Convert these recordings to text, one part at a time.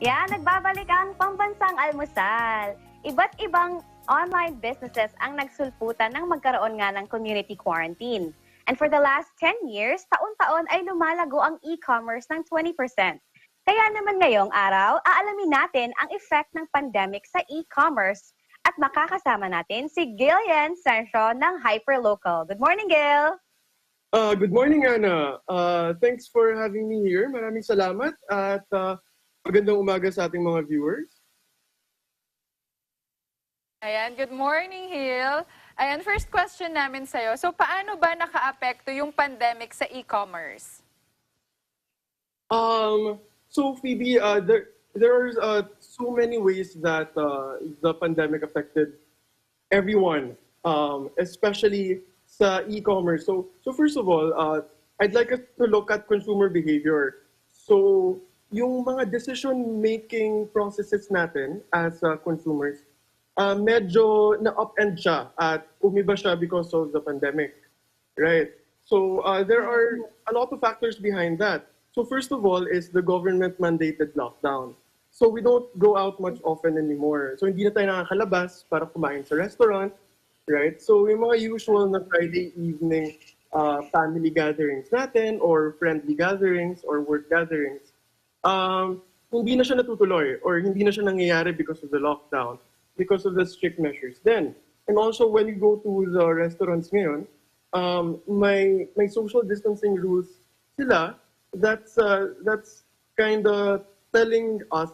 Yan, nagbabalik ang pambansang almusal. Iba't ibang online businesses ang nagsulputan ng magkaroon nga ng community quarantine. And for the last 10 years, taon-taon ay lumalago ang e-commerce ng 20%. Kaya naman ngayong araw, aalamin natin ang effect ng pandemic sa e-commerce. At makakasama natin si Gillian Sancho ng Hyperlocal. Good morning, Gil! Good morning, Anna. Thanks for having me here. Maraming salamat at magandang umaga sa ating mga viewers. Ayan, good morning, Hill. Ayan, first question namin sa'yo. So, paano ba naka-apekto yung pandemic sa e-commerce? So, Phoebe, there are so many ways that the pandemic affected everyone, especially sa e-commerce. So first of all, I'd like us to look at consumer behavior. So, yung mga decision-making processes natin as consumers, medyo na-upend siya at umiba siya because of the pandemic, right? So, there are a lot of factors behind that. So, first of all is the government-mandated lockdown. So, we don't go out much often anymore. So, hindi na tayo nakakalabas para kumain sa restaurant, right? So, yung mga usual na Friday evening family gatherings natin or friendly gatherings or work gatherings, hindi na siya natutuloy or hindi na siya nangyayari because of the lockdown, because of the strict measures then. And also, when you go to the restaurants ngayon, may social distancing rules sila that's kind of telling us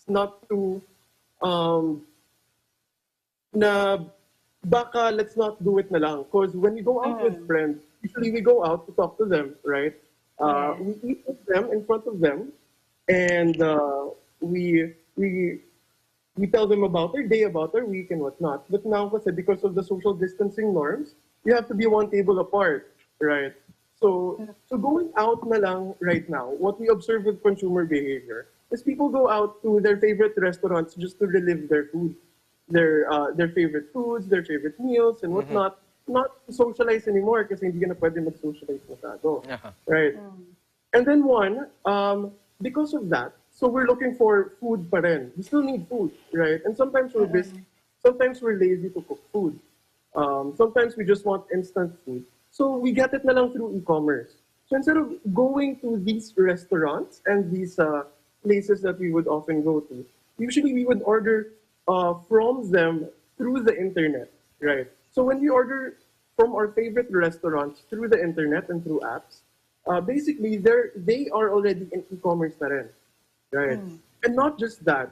not to, na baka let's not do it na lang. Because when you go out with friends, usually we go out to talk to them, right? We eat with them in front of them, and we tell them about their day, about their week, and whatnot. But now, kasi because of the social distancing norms, you have to be one table apart, right? So going out na lang right now, what we observe with consumer behavior is people go out to their favorite restaurants just to relive their food, their favorite foods, their favorite meals, and whatnot. Not to socialize anymore kasi hindi ka na pwede mag-socialize masyado, right? And then because of that, so we're looking for food pa rin. We still need food, right? And sometimes we're busy, sometimes we're lazy to cook food. Sometimes we just want instant food. So we get it na lang through e-commerce. So instead of going to these restaurants and these places that we would often go to, usually we would order from them through the internet, right? So when we order from our favorite restaurants through the internet and through apps, basically they are already in e-commerce na rin, right? And not just that,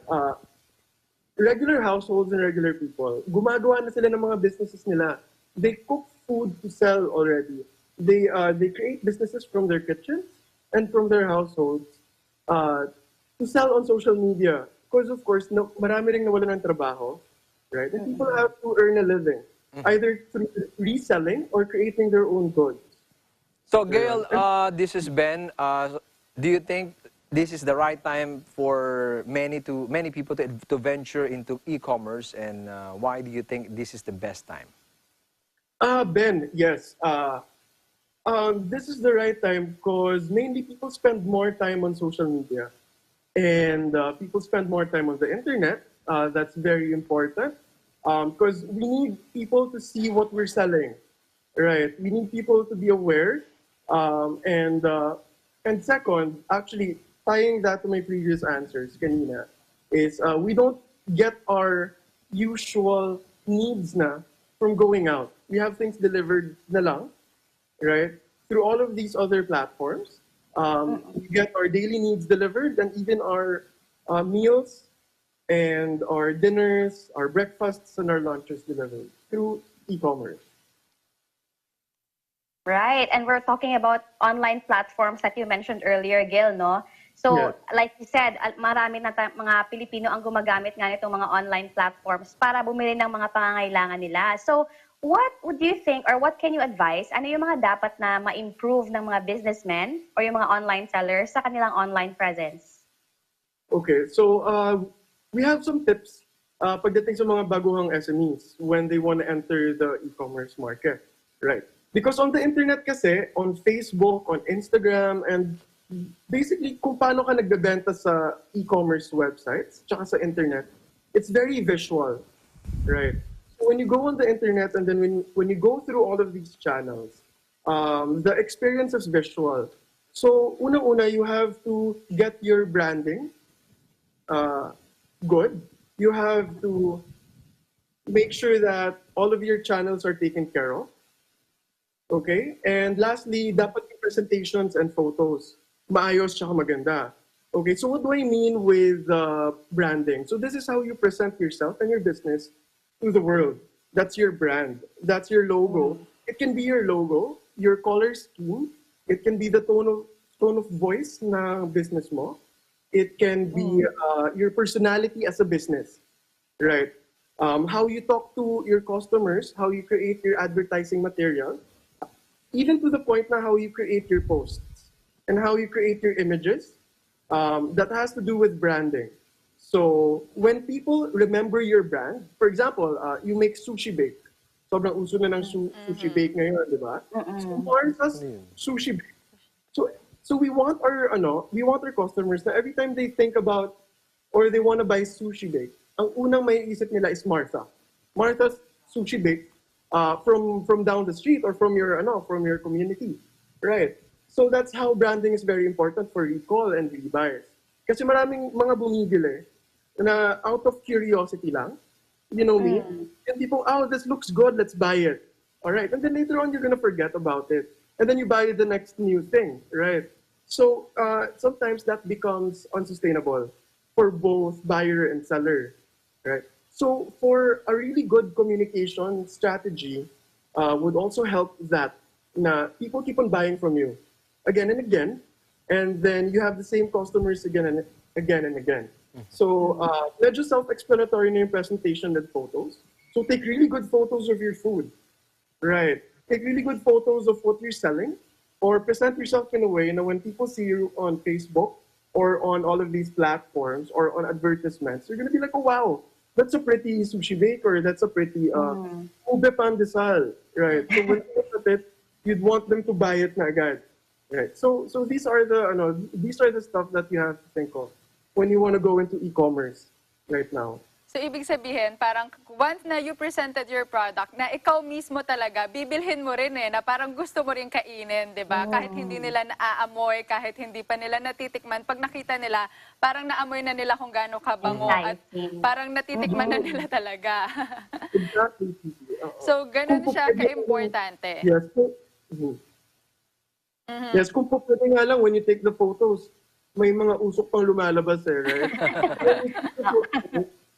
regular households and regular people, gumagawa na sila ng mga businesses nila. They cook food to sell already. They create businesses from their kitchens and from their households to sell on social media. Because of course, marami ring nawalan ng trabaho, right? And people have to earn a living, either through reselling or creating their own goods. So, Gail, this is Ben. Do you think this is the right time for many people to venture into e-commerce, and why do you think this is the best time? Ben, yes. This is the right time because mainly people spend more time on social media and people spend more time on the internet. That's very important because we need people to see what we're selling, right? We need people to be aware. And second, actually, tying that to my previous answers, kanina, is we don't get our usual needs na from going out. We have things delivered na lang, right? Through all of these other platforms, we get our daily needs delivered and even our meals and our dinners, our breakfasts and our lunches delivered through e-commerce. Right, and we're talking about online platforms that you mentioned earlier, Gil, no? So, Yes. like you said, marami na mga Pilipino ang gumagamit nga nitong mga online platforms para bumili ng mga pangangailangan nila. So, what would you think or what can you advise? Ano yung mga dapat na ma-improve ng mga businessmen or yung mga online sellers sa kanilang online presence? Okay, so we have some tips pagdating sa mga baguhang SMEs when they want to enter the e-commerce market, right? Because on the internet kasi, on Facebook, on Instagram, and basically, kung paano ka nagbebenta sa e-commerce websites, tsaka sa internet, it's very visual, right? So when you go on the internet and then when you go through all of these channels, the experience is visual. So una-una, you have to get your branding good. You have to make sure that all of your channels are taken care of. Okay? And lastly, dapat yung presentations and photos maayos tsaka maganda. Okay, so what do I mean with branding? So this is how you present yourself and your business to the world. That's your brand. That's your logo. It can be your logo, your color scheme. It can be the tone of voice na business mo. It can be your personality as a business, right? How you talk to your customers, how you create your advertising material, even to the point na how you create your posts and how you create your images. That has to do with branding. So when people remember your brand, for example, you make sushi bake. Sobrang uso na ng sushi bake ngayon, di ba? So Martha's sushi bake. So we want our customers na every time they think about or they want to buy sushi bake, ang unang may isip nila is Martha. Martha's sushi bake from down the street or from your community, right? So that's how branding is very important for recall and rebuyers. Kasi maraming mga bumibili na out of curiosity lang, you know me, and people, oh, this looks good, let's buy it. All right, and then later on you're gonna forget about it, and then you buy the next new thing, right? So sometimes that becomes unsustainable for both buyer and seller, right? So for a really good communication strategy would also help that na people keep on buying from you again and again, and then you have the same customers again and again and again. So medyo self-explanatory na yung presentation and photos. So take really good photos of your food, right? Take really good photos of what you're selling, or present yourself in a way na when people see you on Facebook or on all of these platforms or on advertisements, you're gonna be like, oh wow, that's a pretty sushi bake, or that's a pretty ube pandesal, right? So when you look at it, you'd want them to buy it na agad. Right. So these are the stuff that you have to think of when you want to go into e-commerce right now. So, ibig sabihin, parang once na you presented your product, na ikaw mismo talaga, bibilhin mo rin na parang gusto mo rin kainin, di ba? Kahit hindi nila naaamoy, kahit hindi pa nila natitikman, pag nakita nila, parang naamoy na nila kung gaano kabango at parang natitikman na nila talaga. Exactly. So, ganun siya ka-importante. Yes. Yes, kung po pwede nga lang, when you take the photos, may mga usok pang lumalabas right?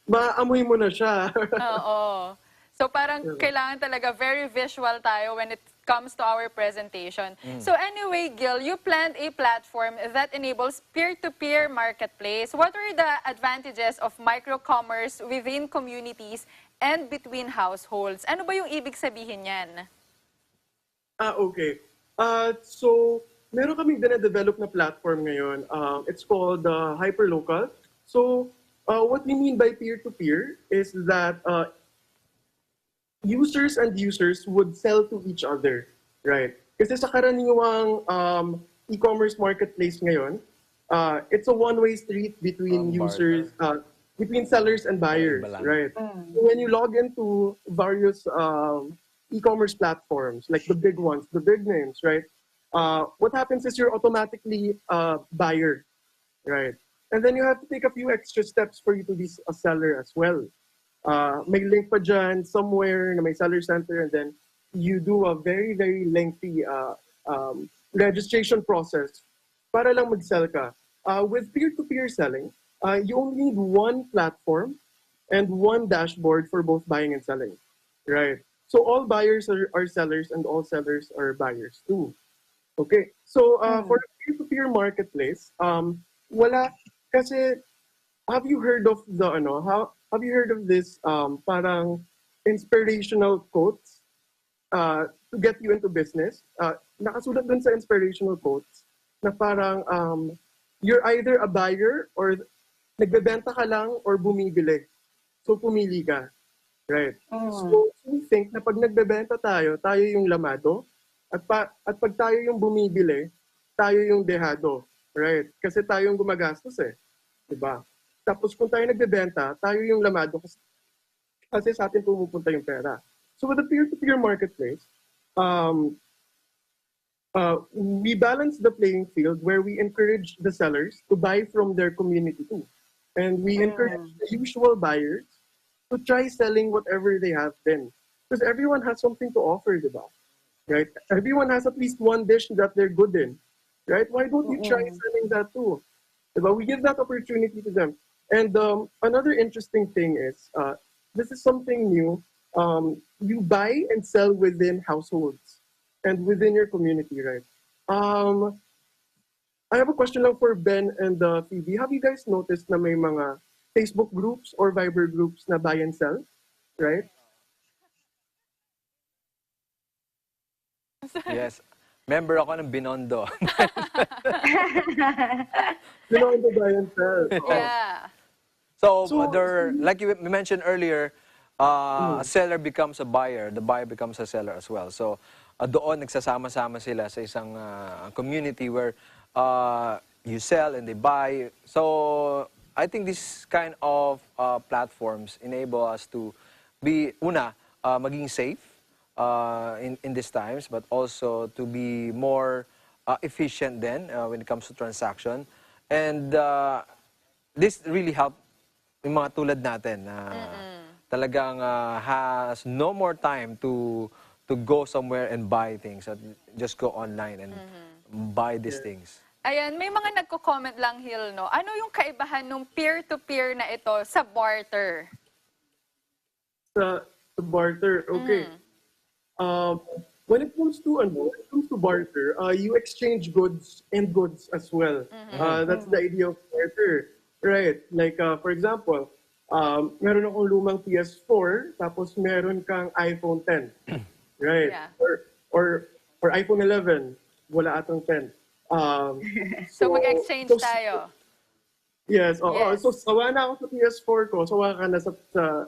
Maamoy mo na siya. Oo. So parang kailangan talaga very visual tayo when it comes to our presentation. So anyway, Gil, you planned a platform that enables peer-to-peer marketplace. What are the advantages of micro-commerce within communities and between households? Ano ba yung ibig sabihin yan? Okay. So, meron kaming dine-develop na platform ngayon. It's called Hyperlocal. So, what we mean by peer-to-peer is that users would sell to each other, right? Kasi sa karaniwang e-commerce marketplace ngayon, it's a one-way street between users, between sellers and buyers, right? So when you log into various e-commerce platforms, like the big ones, the big names, right? What happens is you're automatically a buyer, right? And then you have to take a few extra steps for you to be a seller as well. May link pa dyan somewhere na may seller center, and then you do a very, very lengthy registration process para lang mag-sell ka. With peer-to-peer selling, you only need one platform and one dashboard for both buying and selling, right? So all buyers are sellers and all sellers are buyers too. Okay, so for a peer-to-peer marketplace, wala kasi. Have you heard of have you heard of this parang inspirational quotes to get you into business? Nakasulat dun sa inspirational quotes na parang you're either a buyer or nagbebenta ka lang or bumibili. So pumili ka. Right. So we think na pag nagbebenta tayo yung lamado, at pag tayo yung bumibili, tayo yung dehado. right? Kasi tayo yung gumagastos eh, di ba? Tapos kung tayo nagbebenta, tayo yung lamado kasi sa atin pumupunta yung pera. So with the peer-to-peer marketplace, um, we balance the playing field where we encourage the sellers to buy from their community too. And we encourage the usual buyers to try selling whatever they have been. Because everyone has something to offer, diba? Right? Everyone has at least one dish that they're good in. Right? Why don't we try selling that too? Diba? We give that opportunity to them. And another interesting thing is, this is something new. You buy and sell within households and within your community, right? I have a question lang for Ben and Phoebe. Have you guys noticed na may mga Facebook groups or Viber groups na buy and sell, right? Yes. Member ako ng Binondo. You know, the buy and sell. Yeah. So, So- like you mentioned earlier, a seller becomes a buyer, the buyer becomes a seller as well. So, doon nagsasama-sama sila sa isang community where you sell and they buy. So, I think this kind of platforms enable us to be, maging safe in these times, but also to be more efficient then when it comes to transaction. And this really helped yung mga tulad natin na talagang has no more time to go somewhere and buy things. Just go online and buy these things. Ayan, may mga nagko-comment lang, Hill, no? Ano yung kaibahan ng peer-to-peer na ito sa barter? Sa barter, okay. When it comes to barter, you exchange goods and goods as well. That's the idea of barter, right? Like for example, meron akong lumang PS4, tapos meron kang iPhone 10, right? Yeah. Or iPhone 11, wala atang 10. So mag-exchange tayo. Yes, oo. Yes. So, sawa na ako sa PS4 ko, sawa ka na sa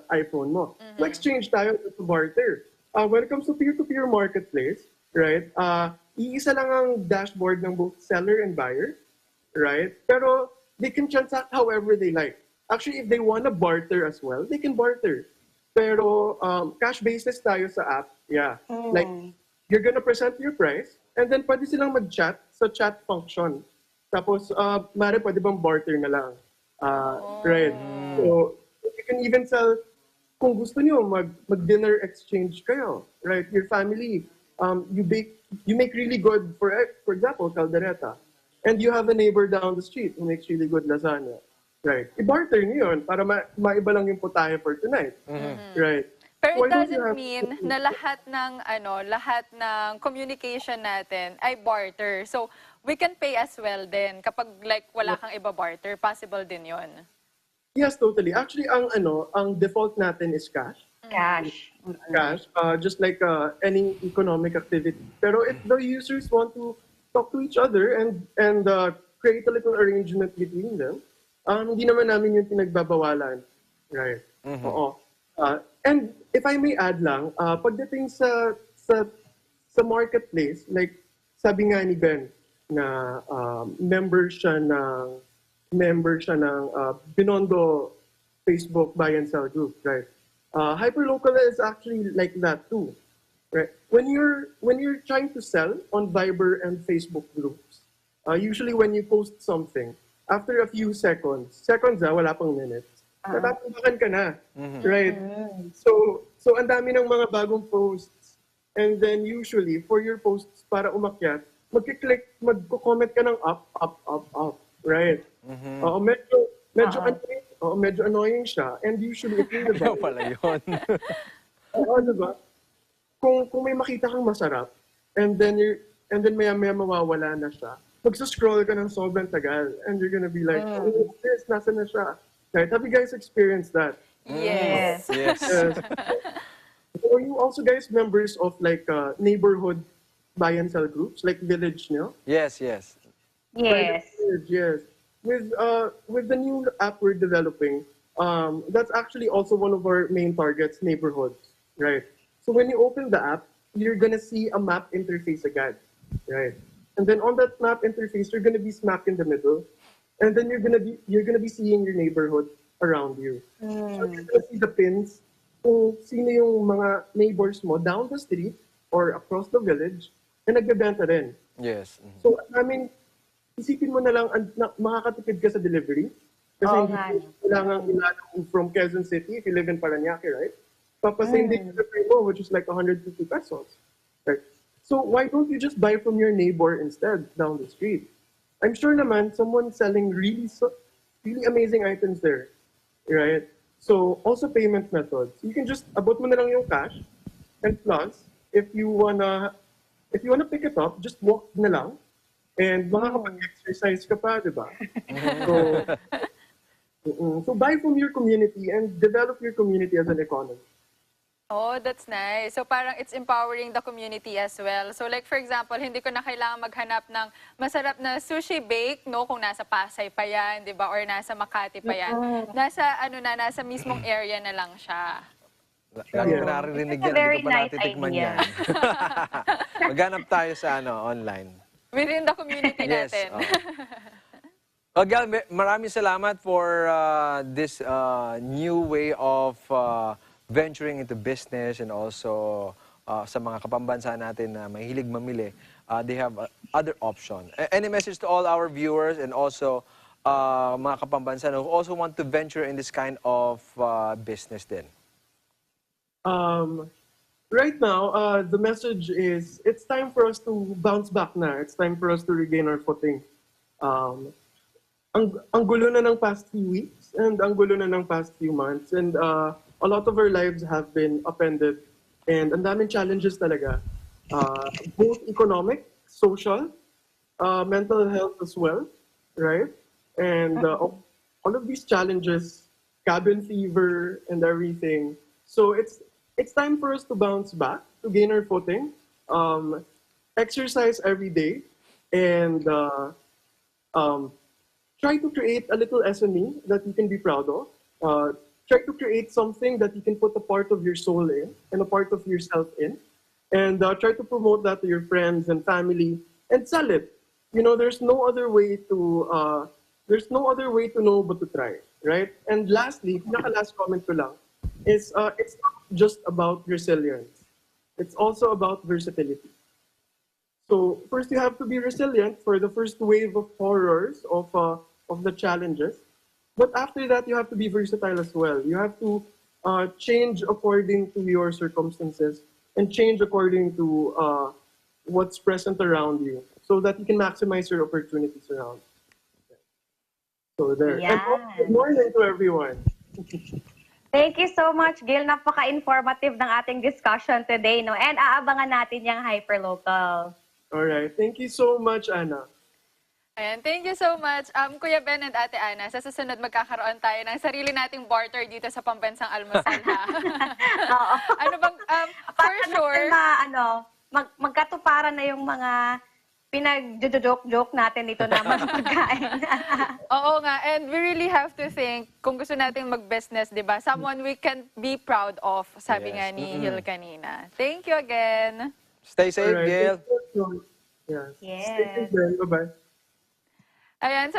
iPhone mo. So, exchange tayo sa barter. When it comes to peer-to-peer marketplace, right, iisa lang ang dashboard ng both seller and buyer, right? Pero they can transact however they like. Actually, if they wanna barter as well, they can barter. Pero cash basis tayo sa app, yeah. Like, you're gonna present your price, and then pwede silang mag-chat sa chat function. Tapos, mare, pwede bang barter na lang? Right. So, you can even sell, kung gusto niyo, mag-dinner exchange kayo. Right? Your family, you make really good, for example, caldereta. And you have a neighbor down the street who makes really good lasagna. Right? I-barter niyo yun para maiba lang yung putahe for tonight. Right? Pero Why it don't you doesn't have- mean na lahat ng communication natin ay barter. So, we can pay as well din kapag like wala kang iba barter, possible din 'yon. Yes, totally. Actually, ang default natin is cash. Cash. Cash, just like any economic activity. Pero if the users want to talk to each other and create a little arrangement between them, hindi naman namin yung pinagbabawalan. Right? Oo. And if I may add lang, pagdating sa marketplace, like sabi nga ni Ben, na member siya ng Binondo Facebook buy and sell group, right? Hyperlocal is actually like that too, right? When you're trying to sell on Viber and Facebook groups, usually when you post something, after a few seconds, wala pang minutes, natatambakan ka na, right? So ang dami ng mga bagong posts, and then usually for your posts para umakyat, magko-comment ka ng up, right? Medyo annoying siya, and usually if you're the Ikaw pala yun. diba? Kung may makita kang masarap, and then maya-maya mawawala na siya, magsa-scroll ka ng sobrang tagal, and you're gonna be like, oh, what's this? Nasaan na siya? Right? Have you guys experienced that? Yes. Yes. Yes. Are you also guys members of like neighborhood buy and sell groups, like Village, no? Yes. Yes. Yes. With the new app we're developing, that's actually also one of our main targets, neighborhoods, right? So when you open the app, you're gonna see a map interface agad, right? And then on that map interface, you're gonna be smack in the middle. And then you're gonna be seeing your neighborhood around you. So you're gonna see the pins kung sino yung mga neighbors mo down the street or across the village na nagbebenta rin. Yes. So, isipin mo na lang, makakatipid ka sa delivery. Kasi Oo hindi nga, mo kailangan ilalong from Quezon City if you live in Parañaque, right? Same day delivery mo, which is like 150 pesos. Right? So, why don't you just buy from your neighbor instead down the street? I'm sure naman someone selling really amazing items there, right? So, also payment methods. You can just abot mo na lang yung cash, and plus, if you wanna pick it up, just walk na lang, and makakapag-exercise ka pa, di ba? So buy from your community and develop your community as an economy. Oh, that's nice. So parang it's empowering the community as well. So like for example, hindi ko na kailangan maghanap ng masarap na sushi bake, no, kung nasa Pasay pa yan, 'di ba? Or nasa Makati pa yan. Nasa mismong area na lang siya. Lagi ko naririnig It's a yan, very hindi ko pa nice natitikman idea. yan. Maghanap tayo sa online. Within the community Yes. natin. Well, Gal, maraming salamat for this new way of venturing into business, and also sa mga kapambansa natin na mahilig mamili, they have other option. Any message to all our viewers and also mga kapambansa who also want to venture in this kind of business din? Right now, the message is it's time for us to bounce back na. It's time for us to regain our footing. Ang gulo na ng past few weeks and ang gulo na ng past few months, and a lot of our lives have been upended, and ang daming challenges talaga, both economic, social, mental health as well, right? And all of these challenges, cabin fever and everything. So it's time for us to bounce back, to gain our footing, exercise every day, and try to create a little SME that you can be proud of. Try to create something that you can put a part of your soul in and a part of yourself in. And try to promote that to your friends and family and sell it. You know, there's no other way to know but to try, right? And lastly, last comment ko lang, is it's not just about resilience. It's also about versatility. So first, you have to be resilient for the first wave of horrors of the challenges. But after that, you have to be versatile as well. You have to change according to your circumstances and change according to what's present around you, so that you can maximize your opportunities around. So there. And good morning to everyone. Thank you so much, Gil. Napaka-informative ng ating discussion today, no? And aabangan natin yung hyperlocal. All right. Thank you so much, Anna. Ayan, thank you so much. Kuya Ben and Ate Ana, sa susunod magkakaroon tayo ng sarili nating barter dito sa Pambansang Almusal, ha? Oo. Ano bang, for sure, magkatuparan na yung mga pinag-joke natin dito na mga pagkain. oo nga, and we really have to think, kung gusto nating mag-business, di ba? Someone we can be proud of, sabi nga ni Gil kanina. Thank you again. Stay safe, All right. Gail. Yes. Yes. Stay safe then. Bye-bye. Ayan,